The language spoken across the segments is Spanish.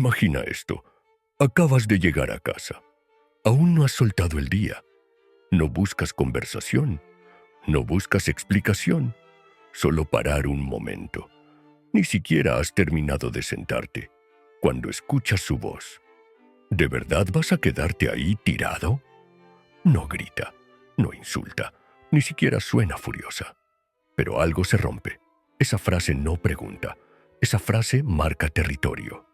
Imagina esto. Acabas de llegar a casa. Aún no has soltado el día. No buscas conversación. No buscas explicación. Solo parar un momento. Ni siquiera has terminado de sentarte cuando escuchas su voz. ¿De verdad vas a quedarte ahí tirado? No grita, no insulta, ni siquiera suena furiosa. Pero algo se rompe. Esa frase no pregunta. Esa frase marca territorio.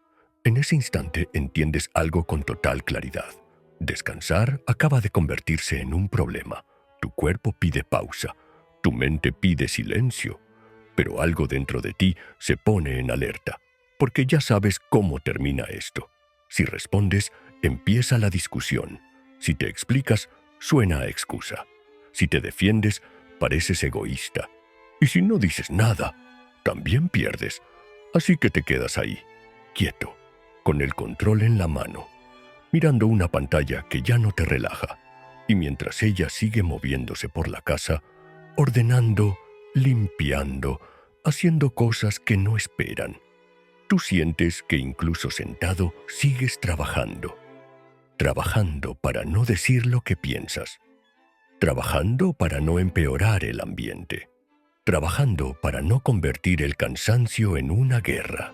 En ese instante entiendes algo con total claridad. Descansar acaba de convertirse en un problema. Tu cuerpo pide pausa. Tu mente pide silencio. Pero algo dentro de ti se pone en alerta, porque ya sabes cómo termina esto. Si respondes, empieza la discusión. Si te explicas, suena a excusa. Si te defiendes, pareces egoísta. Y si no dices nada, también pierdes. Así que te quedas ahí, quieto, con el control en la mano, mirando una pantalla que ya no te relaja. Y mientras ella sigue moviéndose por la casa, ordenando, limpiando, haciendo cosas que no esperan, tú sientes que incluso sentado sigues trabajando. Trabajando para no decir lo que piensas. Trabajando para no empeorar el ambiente. Trabajando para no convertir el cansancio en una guerra.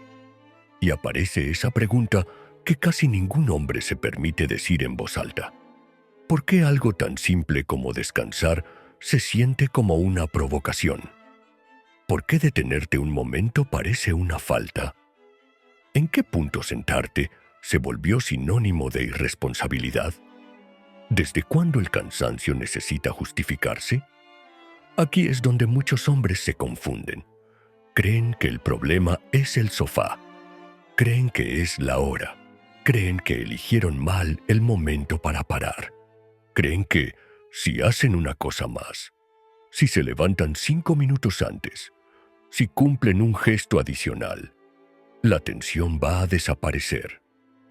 Y aparece esa pregunta que casi ningún hombre se permite decir en voz alta. ¿Por qué algo tan simple como descansar se siente como una provocación? ¿Por qué detenerte un momento parece una falta? ¿En qué punto sentarte se volvió sinónimo de irresponsabilidad? ¿Desde cuándo el cansancio necesita justificarse? Aquí es donde muchos hombres se confunden. Creen que el problema es el sofá. Creen que es la hora. Creen que eligieron mal el momento para parar. Creen que, si hacen una cosa más, si se levantan 5 minutos antes, si cumplen un gesto adicional, la tensión va a desaparecer.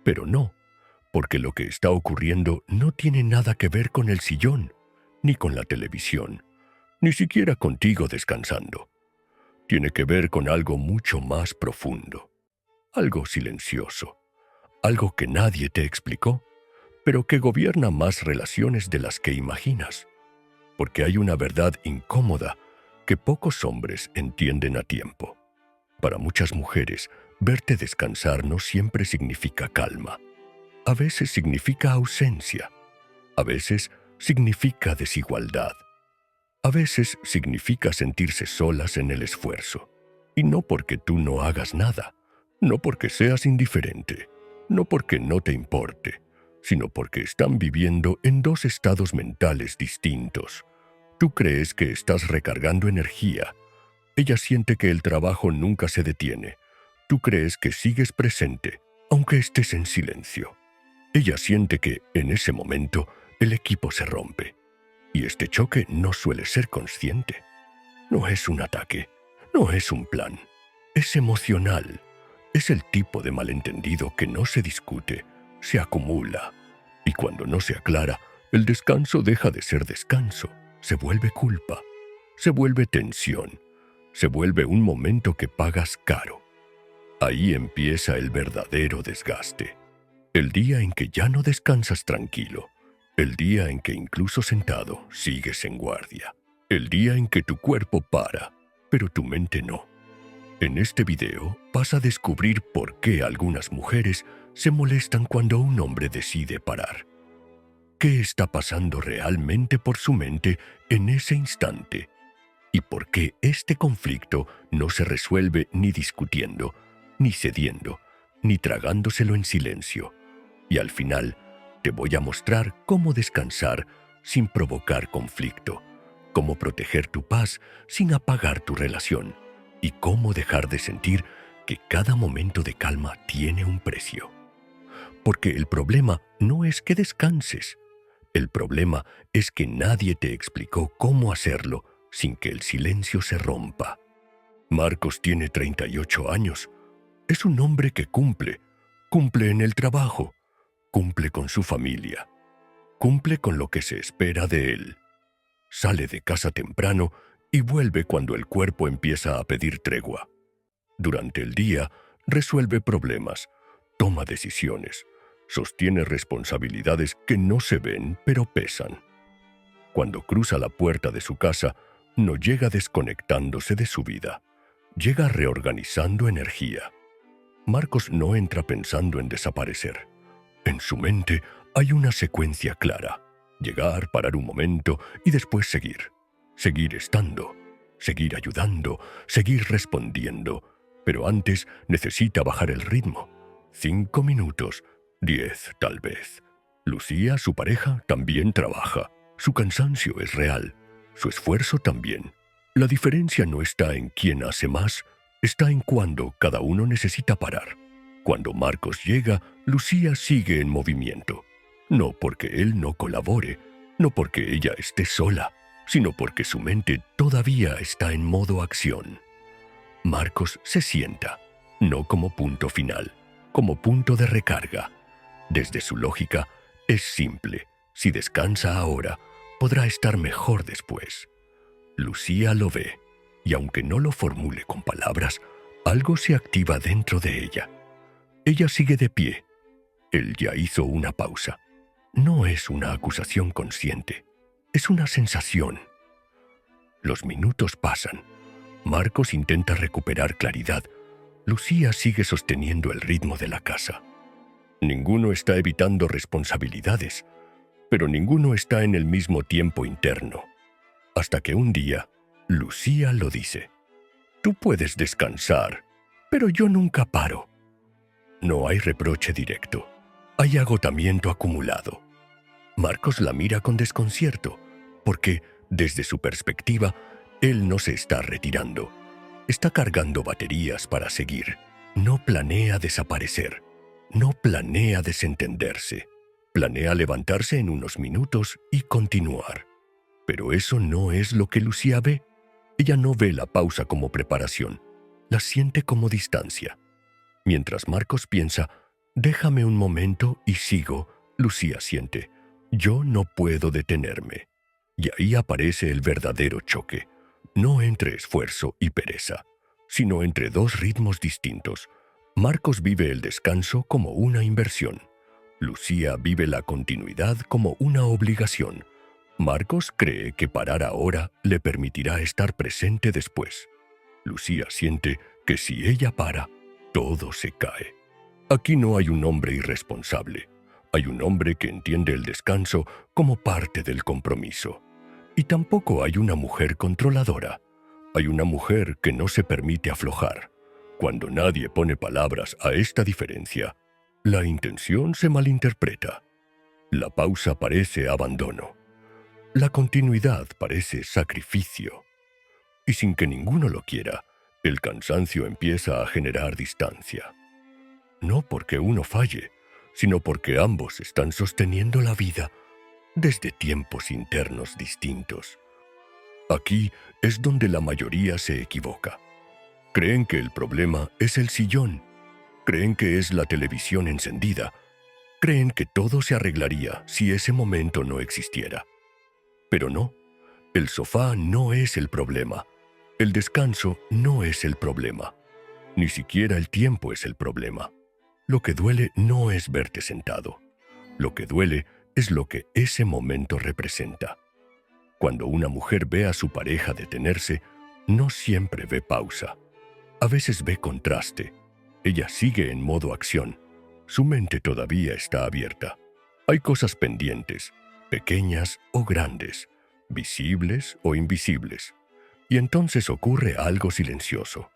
Pero no, porque lo que está ocurriendo no tiene nada que ver con el sillón, ni con la televisión, ni siquiera contigo descansando. Tiene que ver con algo mucho más profundo, algo silencioso, algo que nadie te explicó, pero que gobierna más relaciones de las que imaginas, porque hay una verdad incómoda que pocos hombres entienden a tiempo. Para muchas mujeres, verte descansar no siempre significa calma. A veces significa ausencia. A veces significa desigualdad. A veces significa sentirse solas en el esfuerzo. Y no porque tú no hagas nada, no porque seas indiferente, no porque no te importe, sino porque están viviendo en dos estados mentales distintos. Tú crees que estás recargando energía. Ella siente que el trabajo nunca se detiene. Tú crees que sigues presente, aunque estés en silencio. Ella siente que, en ese momento, el equipo se rompe. Y este choque no suele ser consciente. No es un ataque, no es un plan. Es emocional. Es el tipo de malentendido que no se discute, se acumula. Y cuando no se aclara, el descanso deja de ser descanso. Se vuelve culpa. Se vuelve tensión. Se vuelve un momento que pagas caro. Ahí empieza el verdadero desgaste. El día en que ya no descansas tranquilo. El día en que incluso sentado sigues en guardia. El día en que tu cuerpo para, pero tu mente no. En este video vas a descubrir por qué algunas mujeres se molestan cuando un hombre decide parar. ¿Qué está pasando realmente por su mente en ese instante? ¿Y por qué este conflicto no se resuelve ni discutiendo, ni cediendo, ni tragándoselo en silencio? Y al final, te voy a mostrar cómo descansar sin provocar conflicto, cómo proteger tu paz sin apagar tu relación, y cómo dejar de sentir que cada momento de calma tiene un precio. Porque el problema no es que descanses. El problema es que nadie te explicó cómo hacerlo sin que el silencio se rompa. Marcos tiene 38 años. Es un hombre que cumple en el trabajo, cumple con su familia, cumple con lo que se espera de él. Sale de casa temprano y vuelve cuando el cuerpo empieza a pedir tregua. Durante el día, resuelve problemas, toma decisiones, sostiene responsabilidades que no se ven pero pesan. Cuando cruza la puerta de su casa, no llega desconectándose de su vida, llega reorganizando energía. Marcos no entra pensando en desaparecer. En su mente hay una secuencia clara: llegar, parar un momento y después seguir. Seguir estando, seguir ayudando, seguir respondiendo. Pero antes necesita bajar el ritmo. 5 minutos, 10 tal vez. Lucía, su pareja, también trabaja. Su cansancio es real. Su esfuerzo también. La diferencia no está en quién hace más, está en cuándo cada uno necesita parar. Cuando Marcos llega, Lucía sigue en movimiento. No porque él no colabore, no porque ella esté sola, sino porque su mente todavía está en modo acción. Marcos se sienta, no como punto final, como punto de recarga. Desde su lógica, es simple: si descansa ahora, podrá estar mejor después. Lucía lo ve, y aunque no lo formule con palabras, algo se activa dentro de ella. Ella sigue de pie. Él ya hizo una pausa. No es una acusación consciente, es una sensación. Los minutos pasan. Marcos intenta recuperar claridad. Lucía sigue sosteniendo el ritmo de la casa. Ninguno está evitando responsabilidades, pero ninguno está en el mismo tiempo interno. Hasta que un día, Lucía lo dice: «Tú puedes descansar, pero yo nunca paro». No hay reproche directo. Hay agotamiento acumulado. Marcos la mira con desconcierto, porque, desde su perspectiva, él no se está retirando. Está cargando baterías para seguir. No planea desaparecer. No planea desentenderse. Planea levantarse en unos minutos y continuar. Pero eso no es lo que Lucía ve. Ella no ve la pausa como preparación. La siente como distancia. Mientras Marcos piensa: «Déjame un momento y sigo», Lucía siente: «Yo no puedo detenerme». Y ahí aparece el verdadero choque. No entre esfuerzo y pereza, sino entre dos ritmos distintos. Marcos vive el descanso como una inversión. Lucía vive la continuidad como una obligación. Marcos cree que parar ahora le permitirá estar presente después. Lucía siente que si ella para, todo se cae. Aquí no hay un hombre irresponsable. Hay un hombre que entiende el descanso como parte del compromiso. Y tampoco hay una mujer controladora. Hay una mujer que no se permite aflojar. Cuando nadie pone palabras a esta diferencia, la intención se malinterpreta. La pausa parece abandono. La continuidad parece sacrificio. Y sin que ninguno lo quiera, el cansancio empieza a generar distancia. No porque uno falle, sino porque ambos están sosteniendo la vida desde tiempos internos distintos. Aquí es donde la mayoría se equivoca. Creen que el problema es el sillón. Creen que es la televisión encendida. Creen que todo se arreglaría si ese momento no existiera. Pero no, el sofá no es el problema. El descanso no es el problema. Ni siquiera el tiempo es el problema. Lo que duele no es verte sentado. Lo que duele es lo que ese momento representa. Cuando una mujer ve a su pareja detenerse, no siempre ve pausa. A veces ve contraste. Ella sigue en modo acción. Su mente todavía está abierta. Hay cosas pendientes, pequeñas o grandes, visibles o invisibles. Y entonces ocurre algo silencioso.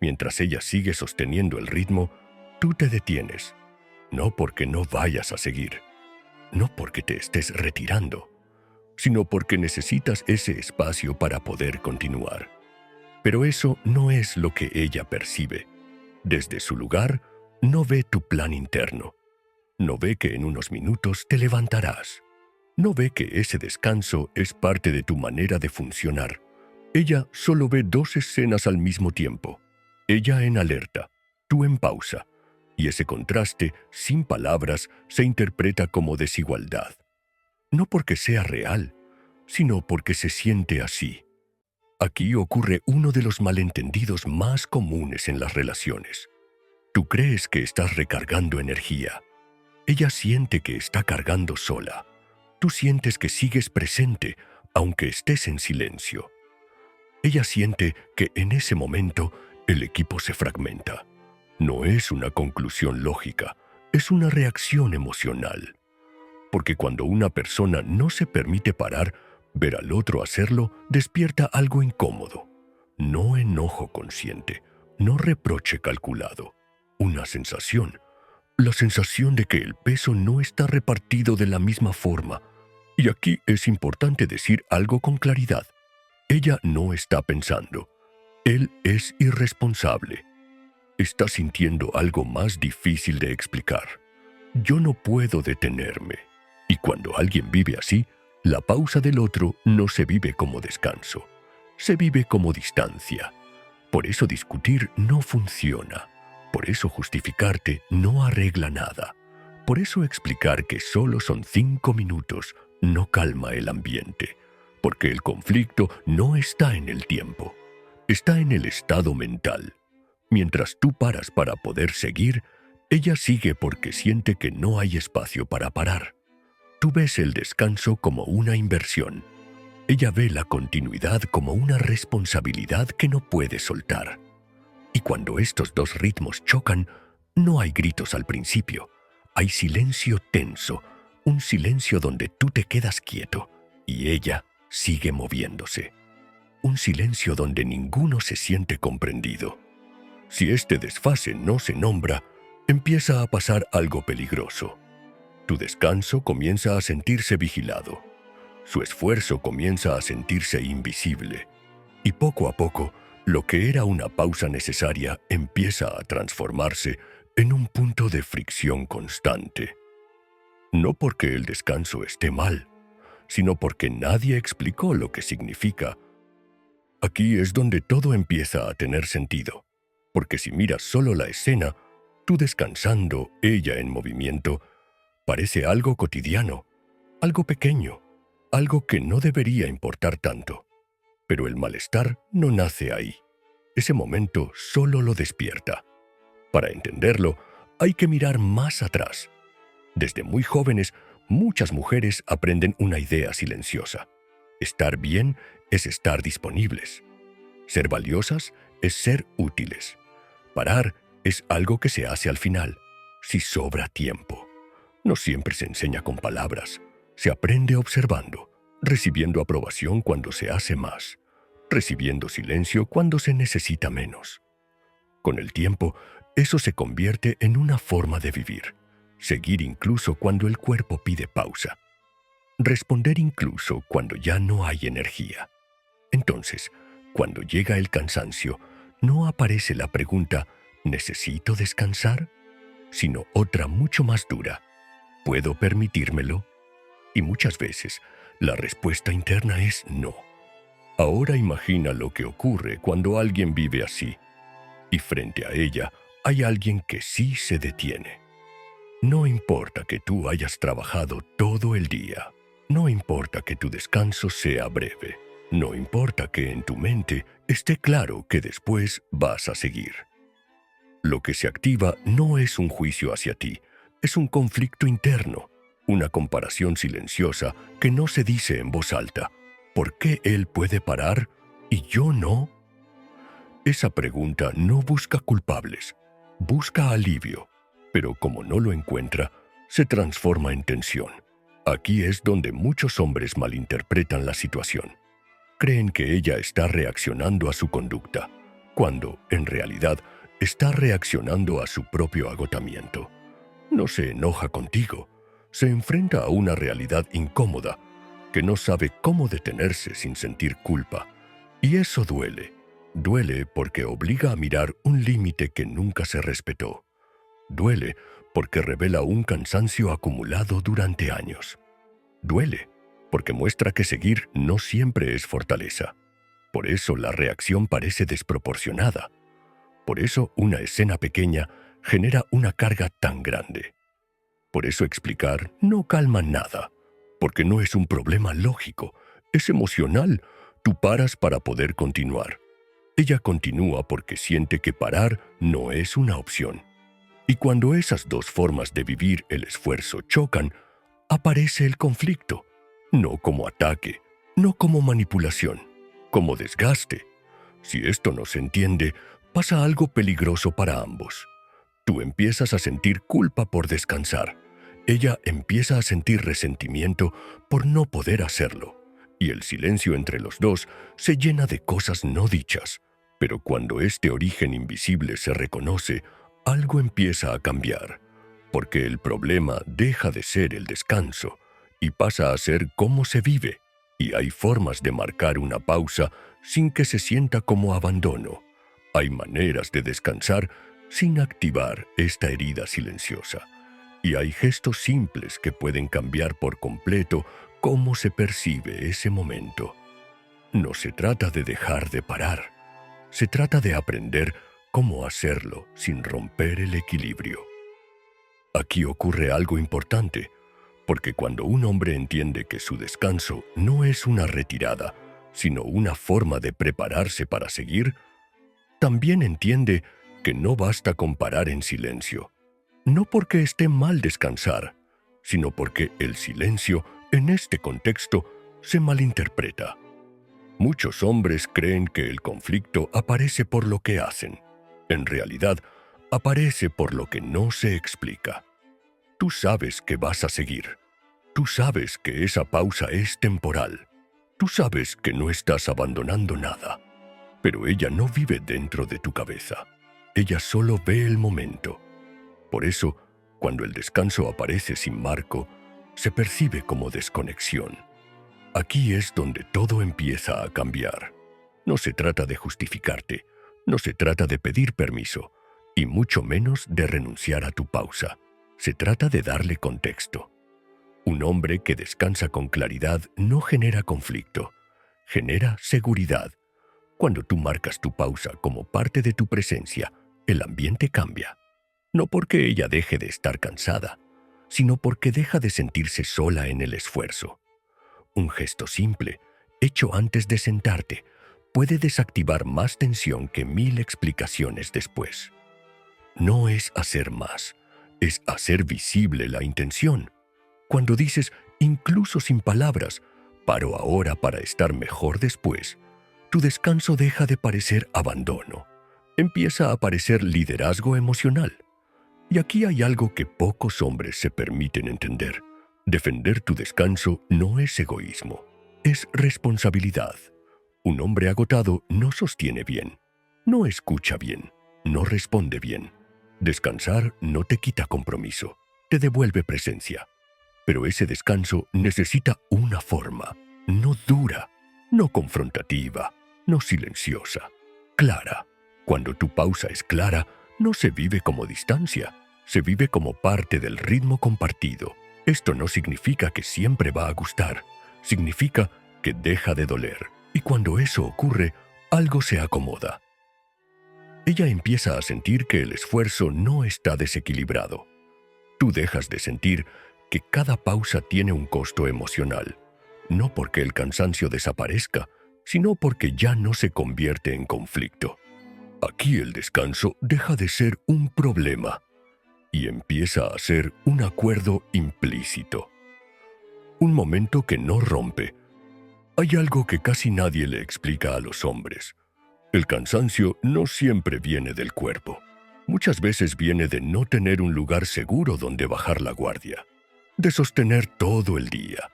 Mientras ella sigue sosteniendo el ritmo, tú te detienes. No porque no vayas a seguir, no porque te estés retirando, sino porque necesitas ese espacio para poder continuar. Pero eso no es lo que ella percibe. Desde su lugar, no ve tu plan interno. No ve que en unos minutos te levantarás. No ve que ese descanso es parte de tu manera de funcionar. Ella solo ve dos escenas al mismo tiempo. Ella en alerta, tú en pausa. Y ese contraste, sin palabras, se interpreta como desigualdad. No porque sea real, sino porque se siente así. Aquí ocurre uno de los malentendidos más comunes en las relaciones. Tú crees que estás recargando energía. Ella siente que está cargando sola. Tú sientes que sigues presente, aunque estés en silencio. Ella siente que en ese momento el equipo se fragmenta. No es una conclusión lógica, es una reacción emocional. Porque cuando una persona no se permite parar, ver al otro hacerlo despierta algo incómodo. No enojo consciente, no reproche calculado. Una sensación. La sensación de que el peso no está repartido de la misma forma. Y aquí es importante decir algo con claridad. Ella no está pensando. Él es irresponsable. Está sintiendo algo más difícil de explicar. Yo no puedo detenerme. Y cuando alguien vive así, la pausa del otro no se vive como descanso. Se vive como distancia. Por eso discutir no funciona. Por eso justificarte no arregla nada. Por eso explicar que solo son 5 minutos no calma el ambiente. Porque el conflicto no está en el tiempo. Está en el estado mental. Mientras tú paras para poder seguir, ella sigue porque siente que no hay espacio para parar. Tú ves el descanso como una inversión. Ella ve la continuidad como una responsabilidad que no puede soltar. Y cuando estos dos ritmos chocan, no hay gritos al principio. Hay silencio tenso, un silencio donde tú te quedas quieto y ella sigue moviéndose. Un silencio donde ninguno se siente comprendido. Si este desfase no se nombra, empieza a pasar algo peligroso. Tu descanso comienza a sentirse vigilado. Su esfuerzo comienza a sentirse invisible. Y poco a poco, lo que era una pausa necesaria empieza a transformarse en un punto de fricción constante. No porque el descanso esté mal, sino porque nadie explicó lo que significa. Aquí es donde todo empieza a tener sentido, porque si miras solo la escena, tú descansando, ella en movimiento, parece algo cotidiano, algo pequeño, algo que no debería importar tanto. Pero el malestar no nace ahí. Ese momento solo lo despierta. Para entenderlo, hay que mirar más atrás. Desde muy jóvenes, muchas mujeres aprenden una idea silenciosa. Estar bien es estar disponibles. Ser valiosas es ser útiles. Parar es algo que se hace al final, si sobra tiempo. No siempre se enseña con palabras. Se aprende observando, recibiendo aprobación cuando se hace más, recibiendo silencio cuando se necesita menos. Con el tiempo, eso se convierte en una forma de vivir. Seguir incluso cuando el cuerpo pide pausa. Responder incluso cuando ya no hay energía. Entonces, cuando llega el cansancio, no aparece la pregunta ¿necesito descansar?, sino otra mucho más dura. ¿Puedo permitírmelo? Y muchas veces, la respuesta interna es no. Ahora imagina lo que ocurre cuando alguien vive así, y frente a ella hay alguien que sí se detiene. No importa que tú hayas trabajado todo el día, no importa que tu descanso sea breve, no importa que en tu mente esté claro que después vas a seguir. Lo que se activa no es un juicio hacia ti, es un conflicto interno, una comparación silenciosa que no se dice en voz alta. ¿Por qué él puede parar y yo no? Esa pregunta no busca culpables, busca alivio, pero como no lo encuentra, se transforma en tensión. Aquí es donde muchos hombres malinterpretan la situación. Creen que ella está reaccionando a su conducta, cuando, en realidad, está reaccionando a su propio agotamiento. No se enoja contigo, se enfrenta a una realidad incómoda, que no sabe cómo detenerse sin sentir culpa. Y eso duele. Duele porque obliga a mirar un límite que nunca se respetó. Duele porque revela un cansancio acumulado durante años. Duele porque muestra que seguir no siempre es fortaleza. Por eso la reacción parece desproporcionada. Por eso una escena pequeña genera una carga tan grande. Por eso explicar no calma nada, porque no es un problema lógico, es emocional. Tú paras para poder continuar. Ella continúa porque siente que parar no es una opción. Y cuando esas dos formas de vivir el esfuerzo chocan, aparece el conflicto, no como ataque, no como manipulación, como desgaste. Si esto no se entiende, pasa algo peligroso para ambos. Tú empiezas a sentir culpa por descansar. Ella empieza a sentir resentimiento por no poder hacerlo. Y el silencio entre los dos se llena de cosas no dichas. Pero cuando este origen invisible se reconoce, algo empieza a cambiar. Porque el problema deja de ser el descanso y pasa a ser cómo se vive. Y hay formas de marcar una pausa sin que se sienta como abandono. Hay maneras de descansar sin activar esta herida silenciosa. Y hay gestos simples que pueden cambiar por completo cómo se percibe ese momento. No se trata de dejar de parar. Se trata de aprender cómo hacerlo sin romper el equilibrio. Aquí ocurre algo importante, porque cuando un hombre entiende que su descanso no es una retirada, sino una forma de prepararse para seguir, también entiende que no basta con parar en silencio, no porque esté mal descansar, sino porque el silencio, en este contexto, se malinterpreta. Muchos hombres creen que el conflicto aparece por lo que hacen. En realidad, aparece por lo que no se explica. Tú sabes que vas a seguir. Tú sabes que esa pausa es temporal. Tú sabes que no estás abandonando nada. Pero ella no vive dentro de tu cabeza. Ella solo ve el momento. Por eso, cuando el descanso aparece sin marco, se percibe como desconexión. Aquí es donde todo empieza a cambiar. No se trata de justificarte, no se trata de pedir permiso, y mucho menos de renunciar a tu pausa. Se trata de darle contexto. Un hombre que descansa con claridad no genera conflicto, genera seguridad. Cuando tú marcas tu pausa como parte de tu presencia, el ambiente cambia. No porque ella deje de estar cansada, sino porque deja de sentirse sola en el esfuerzo. Un gesto simple, hecho antes de sentarte, puede desactivar más tensión que 1000 explicaciones después. No es hacer más, es hacer visible la intención. Cuando dices, incluso sin palabras, paro ahora para estar mejor después, tu descanso deja de parecer abandono. Empieza a parecer liderazgo emocional. Y aquí hay algo que pocos hombres se permiten entender. Defender tu descanso no es egoísmo, es responsabilidad. Un hombre agotado no sostiene bien, no escucha bien, no responde bien. Descansar no te quita compromiso, te devuelve presencia. Pero ese descanso necesita una forma, no dura, no confrontativa, no silenciosa, clara. Cuando tu pausa es clara, no se vive como distancia, se vive como parte del ritmo compartido. Esto no significa que siempre va a gustar, significa que deja de doler. Y cuando eso ocurre, algo se acomoda. Ella empieza a sentir que el esfuerzo no está desequilibrado. Tú dejas de sentir que cada pausa tiene un costo emocional, no porque el cansancio desaparezca, sino porque ya no se convierte en conflicto. Aquí el descanso deja de ser un problema y empieza a ser un acuerdo implícito. Un momento que no rompe. Hay algo que casi nadie le explica a los hombres. El cansancio no siempre viene del cuerpo. Muchas veces viene de no tener un lugar seguro donde bajar la guardia, de sostener todo el día,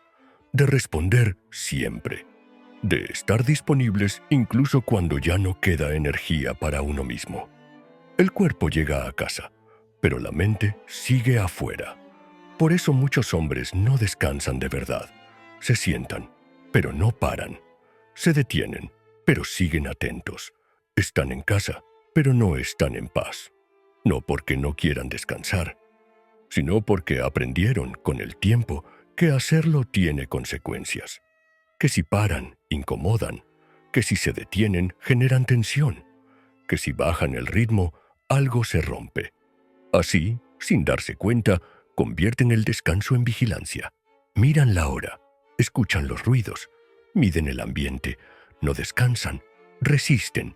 de responder siempre, de estar disponibles incluso cuando ya no queda energía para uno mismo. El cuerpo llega a casa, pero la mente sigue afuera. Por eso muchos hombres no descansan de verdad. Se sientan, pero no paran. Se detienen, pero siguen atentos. Están en casa, pero no están en paz. No porque no quieran descansar, sino porque aprendieron con el tiempo que hacerlo tiene consecuencias. Que si paran, incomodan. Que si se detienen, generan tensión. Que si bajan el ritmo, algo se rompe. Así, sin darse cuenta, convierten el descanso en vigilancia. Miran la hora, escuchan los ruidos, miden el ambiente, no descansan, resisten.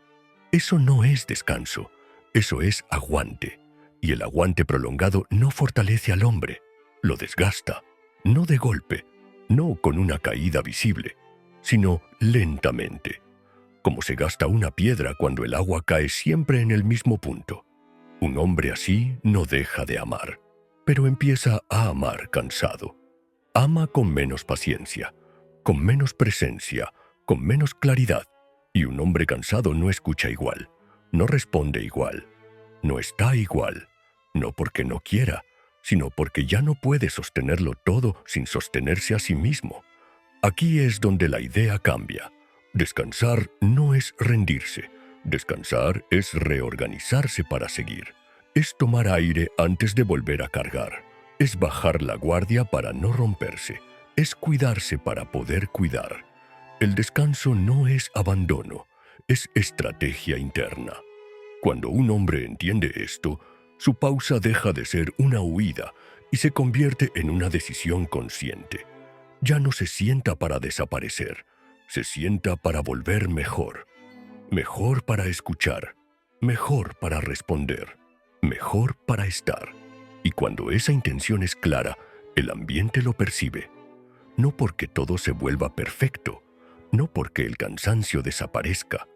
Eso no es descanso, eso es aguante. Y el aguante prolongado no fortalece al hombre, lo desgasta, no de golpe, no con una caída visible, sino lentamente, como se gasta una piedra cuando el agua cae siempre en el mismo punto. Un hombre así no deja de amar, pero empieza a amar cansado. Ama con menos paciencia, con menos presencia, con menos claridad, y un hombre cansado no escucha igual, no responde igual, no está igual, no porque no quiera, sino porque ya no puede sostenerlo todo sin sostenerse a sí mismo. Aquí es donde la idea cambia. Descansar no es rendirse, descansar es reorganizarse para seguir, es tomar aire antes de volver a cargar, es bajar la guardia para no romperse, es cuidarse para poder cuidar. El descanso no es abandono, es estrategia interna. Cuando un hombre entiende esto, su pausa deja de ser una huida y se convierte en una decisión consciente. Ya no se sienta para desaparecer, se sienta para volver mejor. Mejor para escuchar, mejor para responder, mejor para estar. Y cuando esa intención es clara, el ambiente lo percibe. No porque todo se vuelva perfecto, no porque el cansancio desaparezca,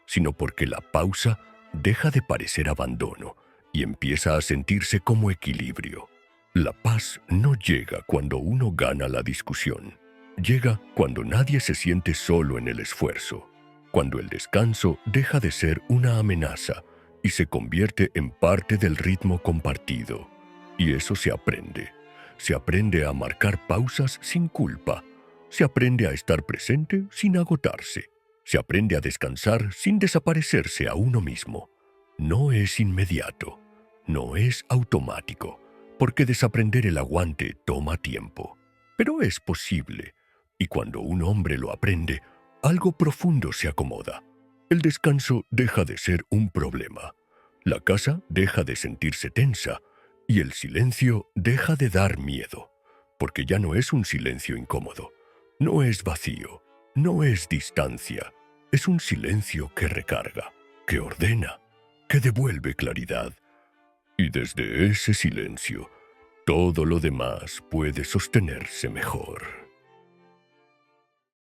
sino porque la pausa deja de parecer abandono y empieza a sentirse como equilibrio. La paz no llega cuando uno gana la discusión. Llega cuando nadie se siente solo en el esfuerzo, cuando el descanso deja de ser una amenaza y se convierte en parte del ritmo compartido. Y eso se aprende. Se aprende a marcar pausas sin culpa. Se aprende a estar presente sin agotarse. Se aprende a descansar sin desaparecerse a uno mismo. No es inmediato, no es automático, porque desaprender el aguante toma tiempo. Pero es posible, y cuando un hombre lo aprende, algo profundo se acomoda. El descanso deja de ser un problema. La casa deja de sentirse tensa, y el silencio deja de dar miedo, porque ya no es un silencio incómodo, no es vacío, no es distancia, es un silencio que recarga, que ordena, que devuelve claridad. Y desde ese silencio, todo lo demás puede sostenerse mejor.